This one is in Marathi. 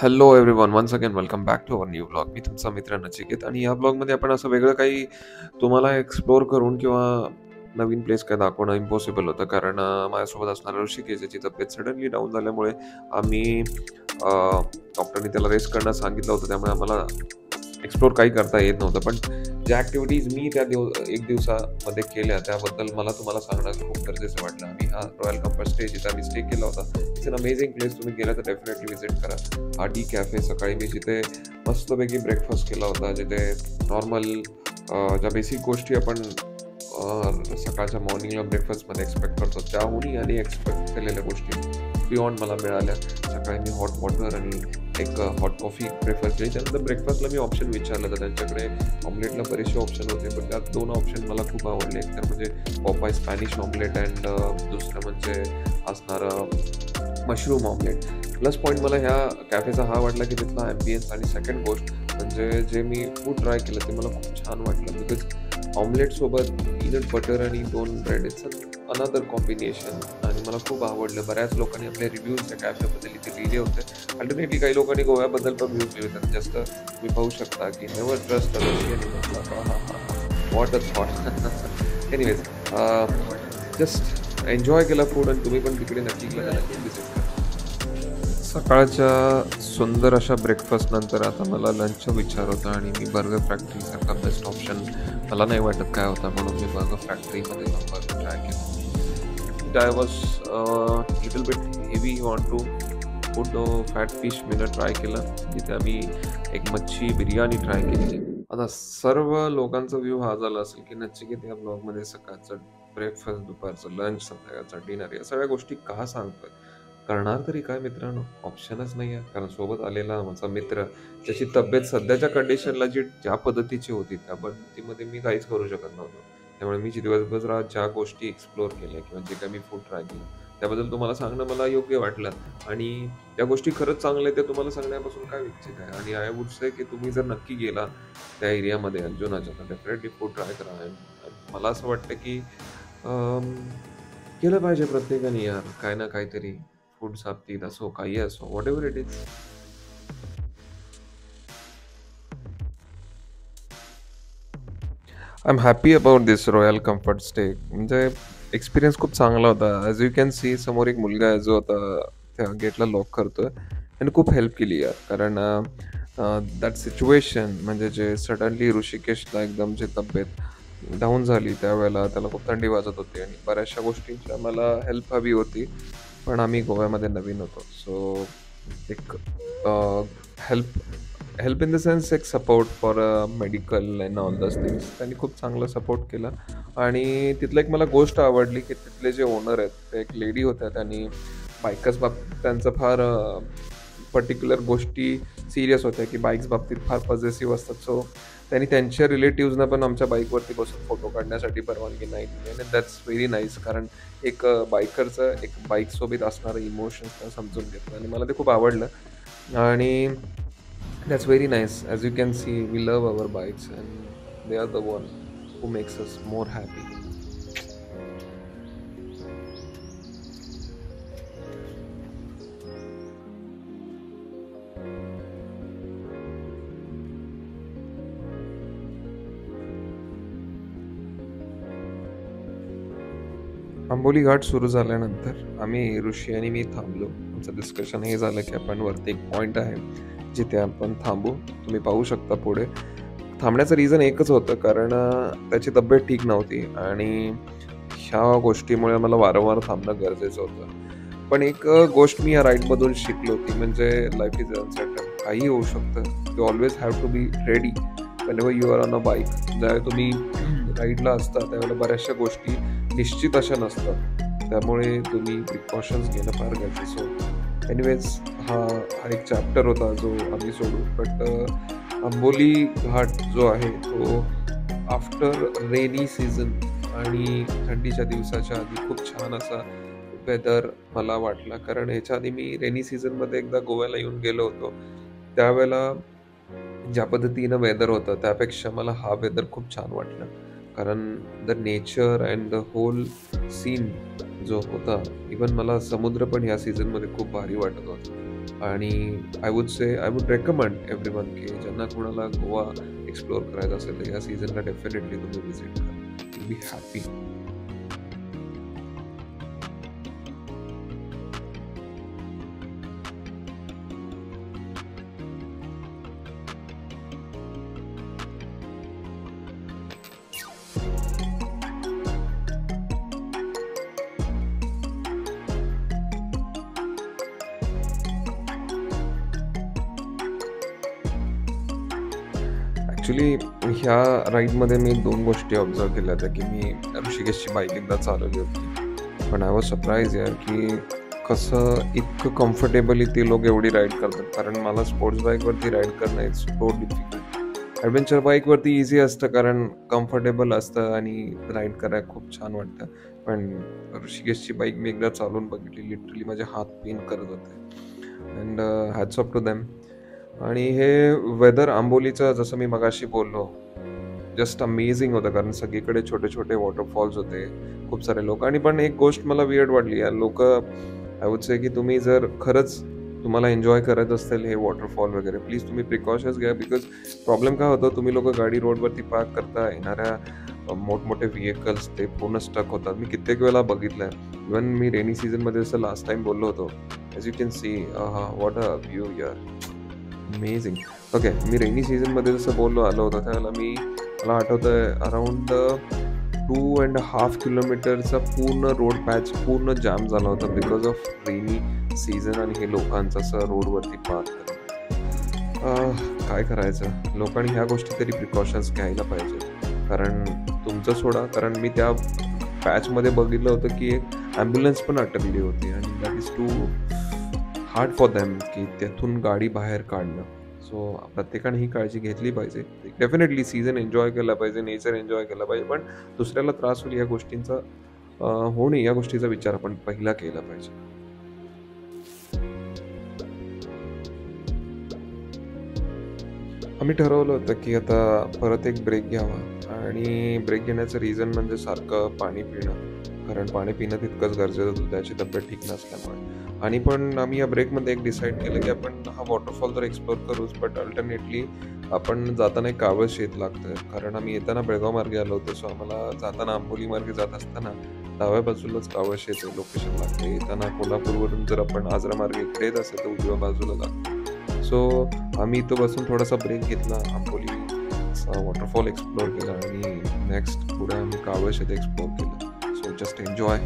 Hello everyone, once again welcome back to our new blog. मी तुमचा मित्र नचिकेत आणि या ब्लॉगमध्ये आपण असं वेगळं काही तुम्हाला एक्सप्लोर करून किंवा नवीन प्लेस काय दाखवणं इम्पॉसिबल होतं. कारण माझ्यासोबत असणारा ऋषिकेश याची तब्येत सडनली डाऊन झाल्यामुळे आम्ही डॉक्टरनी त्याला रेस्ट करण्यास सांगितलं होतं. त्यामुळे आम्हाला एक्सप्लोर काही करता येत नव्हतं. पण ज्या ॲक्टिव्हिटीज मी त्या एक दिवसामध्ये केल्या त्याबद्दल मला तुम्हाला सांगणं खूप गरजेचं वाटलं. आम्ही हा रॉयल कम्फर्ट स्टे जिथे आम्ही स्टे केला होता, इट्स अन अमेझिंग प्लेस. तुम्ही गेला तर डेफिनेटली व्हिजिट करा. हा डी कॅफे सकाळी मी जिथे मस्तपैकी ब्रेकफास्ट केला होता, जिथे नॉर्मल ज्या बेसिक गोष्टी आपण सकाळच्या मॉर्निंगला ब्रेकफास्टमध्ये एक्सपेक्ट करतो त्याहूनही आणि एक्सपेक्ट केलेल्या गोष्टी बियॉन्ड मला मिळाल्या. सकाळी मी हॉट वॉटर आणि एक हॉट कॉफी प्रेफर केली. त्यानंतर ब्रेकफास्टला मी ऑप्शन विचारलं तर त्यांच्याकडे ऑमलेटला बरेचसे ऑप्शन होते, पण त्यात 2 ऑप्शन मला खूप आवडले. एक तर म्हणजे पॉपाय स्पॅनिश ऑमलेट अँड दुसरं म्हणजे असणारं मशरूम ऑमलेट. प्लस पॉईंट मला ह्या कॅफेचा हा वाटला की तिथला ॲम्बियन्स आणि सेकंड गोष्ट म्हणजे जे मी फूड ट्राय केलं ते मला खूप छान वाटलं. बिकॉज ऑमलेटसोबत पीनट बटर आणि 2 ब्रेड इट्स अनदर कॉम्बिनेशन आणि मला खूप आवडलं. बऱ्याच लोकांनी आपले रिव्ह्यूज त्या कॅफेबद्दल इथे लिहिले होते. अल्टरनेटली काही लोकांनी गोव्याबद्दल पण व्ह्यूज लिहिले होते. जस्ट तुम्ही पाहू शकता की never trust a Russian. What a thought. Anyways, just enjoy केला फूड आणि तुम्ही पण तिकडे नक्की गेला तर नक्की विजिट करा. सकाळच्या सुंदर अशा ब्रेकफास्ट नंतर आता मला लंचचा विचार होता आणि मी बर्गर फॅक्टरीसारखा बेस्ट ऑप्शन मला नाही वाटत काय होता, म्हणून मी बर्गर फॅक्टरीमध्ये जाऊन बर्गर ट्राय केला. I was little bit heavy want to food fat fish मीनं ट्राय केलं, जिथे आम्ही एक मच्छी बिर्याणी ट्राय केली. आता सर्व लोकांचा व्ह्यू हा झाला असेल की नचिकेत या ब्लॉगमध्ये सकाळचं ब्रेकफास्ट, दुपारचं लंच, संध्याकाळचं डिनर या सगळ्या गोष्टी का सांगतोय. करणार तरी काय मित्रांनो, ऑप्शनच नाही आहे. कारण सोबत आलेला माझा मित्र त्याची तब्येत सध्याच्या कंडिशनला ज्या पद्धतीची होती त्या पद्धतीमध्ये मी काहीच करू शकत नव्हतो. त्यामुळे मी दिवसभरात ज्या गोष्टी एक्सप्लोर केल्या किंवा जे काही मी फूड ट्राय केलं त्याबद्दल तुम्हाला सांगणं मला योग्य वाटलं. आणि त्या गोष्टी खरंच चांगल्या आहेत ते तुम्हाला सांगण्यापासून काय विचित्र आहे. आणि आय वुड से की तुम्ही जर नक्की गेला त्या एरियामध्ये अर्जुनाच्या तर डेफिनेटली फूड ट्राय करा. आणि मला असं वाटतं की अं, केलं पाहिजे प्रत्येकाने यार काय ना काहीतरी. फूड बाबतीत असो, काही असो, whatever it is. I am happy about this royal comfort stay. म्हणजे एक्सपिरियन्स खूप चांगला होता. ॲज यू कॅन सी समोर एक मुलगा आहे जो आता त्या गेटला लॉक करतोय आणि खूप हेल्प केली यार. कारण दॅट सिच्युएशन म्हणजे जे सडनली ऋषिकेशला एकदम जी तब्येत डाऊन झाली त्यावेळेला त्याला खूप थंडी वाजत होती आणि बऱ्याचशा गोष्टींची आम्हाला हेल्प हवी होती. पण आम्ही गोव्यामध्ये नवीन होतो. सो एक help help in the sense एक support for medical and all these things त्यांनी खूप चांगला सपोर्ट केला. आणि तिथलं एक मला गोष्ट आवडली की तिथले जे ओनर आहेत ते एक लेडी होत्या. त्यांनी बायकर्स बाबतीत त्यांचं फार पर्टिक्युलर गोष्टी सिरियस होत्या की बाईक्स बाबतीत फार पॉझिटिव्ह असतात. सो त्यांनी त्यांच्या रिलेटिव्हजना पण आमच्या बाईकवरती बसून फोटो काढण्यासाठी परवानगी नाही दिली आणि दॅट्स व्हेरी नाईस. कारण एक बायकरचं एक बाईकसोबत असणारं इमोशन्स समजून घेतलं आणि मला ते खूप आवडलं. आणि that's very nice. As you can see, we love our bikes and they are the one who makes us more happy. Amboli घाट सुरू झाल्यानंतर आम्ही ऋषी आणि मी थांबलो. आमचं डिस्कशन हे झालं की आपण वरती एक पॉईंट आहे जिथे आपण थांबू. तुम्ही पाहू शकता पुढे. थांबण्याचं रिझन एकच होतं कारण त्याची तब्येत ठीक नव्हती आणि ह्या गोष्टीमुळे मला वारंवार थांबणं गरजेचं होतं. पण एक गोष्ट मी या राईडमधून शिकलो ती म्हणजे लाईफ इज अनसर्टन. काहीही होऊ शकतं. You always have to be ready whenever you are on a bike. ज्यावेळी तुम्ही राईडला असता त्यावेळेला बऱ्याचशा गोष्टी निश्चित अशा नसतात. त्यामुळे तुम्ही प्रिकॉशन्स घेणं फार गरजेचं होतं. एनिवेज, हा हा एक चॅप्टर होता जो आम्ही सोडू. बट आंबोली घाट जो आहे तो आफ्टर रेनी सीझन आणि थंडीच्या दिवसाच्या आधी खूप छान असा वेदर मला वाटला. कारण ह्याच्या आधी मी रेनी सीझनमध्ये एकदा गोव्याला येऊन गेलो होतो. त्यावेळेला ज्या पद्धतीनं वेदर होतं त्यापेक्षा मला हा वेदर खूप छान वाटलं. कारण the nature and the whole scene जो होता, इवन मला समुद्र पण ह्या सीझनमध्ये खूप भारी वाटत होता. आणि आय वुड रेकमेंड एव्हरीवन की ज्यांना कोणाला गोवा एक्सप्लोअर करायचं असेल तर या सीझनला डेफिनेटली तुम्ही व्हिजिट करा. You be happy. ॲक्च्युली ह्या राईडमध्ये मी 2 गोष्टी ऑब्झर्व केल्या होत्या, की मी ऋषिकेशची बाईक एकदा चालवली होती. पण आय वॉज सरप्राईज यार, की कसं इतकं कम्फर्टेबली ते लोक एवढी राईड करतात. कारण मला स्पोर्ट्स बाईकवरती राईड करणं इट्स सो डिफिकल्ट. ॲडव्हेंचर बाईकवरती इझी असतं कारण कम्फर्टेबल असतं आणि राईड करायला खूप छान वाटतं. पण ऋषिकेशची बाईक मी एकदा चालवून बघितली, लिटरली माझे हात पेन करत होते. And hats off to them. आणि हे वेदर आंबोलीचं जसं मी मगाशी बोललो, जस्ट अमेझिंग होतं. कारण सगळीकडे छोटे छोटे वॉटरफॉल्स होते, खूप सारे लोक. आणि पण एक गोष्ट मला वियर्ड वाटली यार, लोक आय वुड से की तुम्ही जर खरंच तुम्हाला एन्जॉय करत असतील हे वॉटरफॉल वगैरे, प्लीज तुम्ही प्रिकॉशन्स घ्या. बिकॉज प्रॉब्लेम काय होतं, तुम्ही लोक गाडी रोडवरती पार्क करता, येणाऱ्या मोठमोठे व्हेकल्स ते पूर्ण स्टक होतात. मी कित्येक वेळा बघितलंय. इवन मी रेनी सीझनमध्ये जसं लास्ट टाइम बोललो होतो, as you can see what a view यार, अमेझिंग. ओके, मी रेनी सीझनमध्ये जसं आलो होतो त्यावेळेला मला आठवतं आहे अराउंड 2.5 किलोमीटरचा पूर्ण रोड पॅच पूर्ण जाम झाला होता बिकॉज ऑफ रेनी सीझन. आणि हे लोकांचं असं रोडवरती पार्क करणं, काय करायचं. लोकांनी ह्या गोष्टी तरी प्रिकॉशन्स घ्यायला पाहिजे. कारण तुमचं सोडा, कारण मी त्या पॅचमध्ये बघितलं होतं की एक ॲम्ब्युलन्स पण अटकली होती. आणि that is too hard for them की त्यातून गाडी बाहेर काढणं. सो प्रत्येकाने ही काळजी घेतली पाहिजे. डेफिनेटली सीझन एन्जॉय केला पाहिजे, नेचर एन्जॉय केला पाहिजे, पण दुसऱ्याला त्रास होईल या गोष्टींचा होऊ नये या गोष्टीचा विचार आपण पहिला केला पाहिजे. आम्ही ठरवलं होतं की आता परत एक ब्रेक घ्यावा. आणि ब्रेक घेण्याचं रिझन म्हणजे सारखं पाणी पिणं. कारण पाणी पिणं तितकंच गरजेचं होतं त्याची तब्येत ठीक नसल्यामुळे. आणि पण आम्ही या ब्रेकमध्ये एक डिसाईड केलं की आपण हा वॉटरफॉल तर एक्सप्लोअर करूच, बट अल्टरनेटली आपण जाताना एक कावळ शेत लागतं. कारण आम्ही येताना बेळगाव मार्गे आलो होतो, सो आम्हाला जाताना आंबोली मार्गे जात असताना डाव्या बाजूलाच कावळ शेत लोकेशन लागतं. येताना कोल्हापूरवरून जर आपण आजरा मार्गे इकडे येत असेल तर उजव्या बाजूला लागतं. सो आम्ही इथं बसून थोडासा ब्रेक घेतला, आंबोली वॉटरफॉल एक्सप्लोअर केला आणि नेक्स्ट पुढे आम्ही कावळ शेत एक्सप्लोअर केलं. So just enjoy.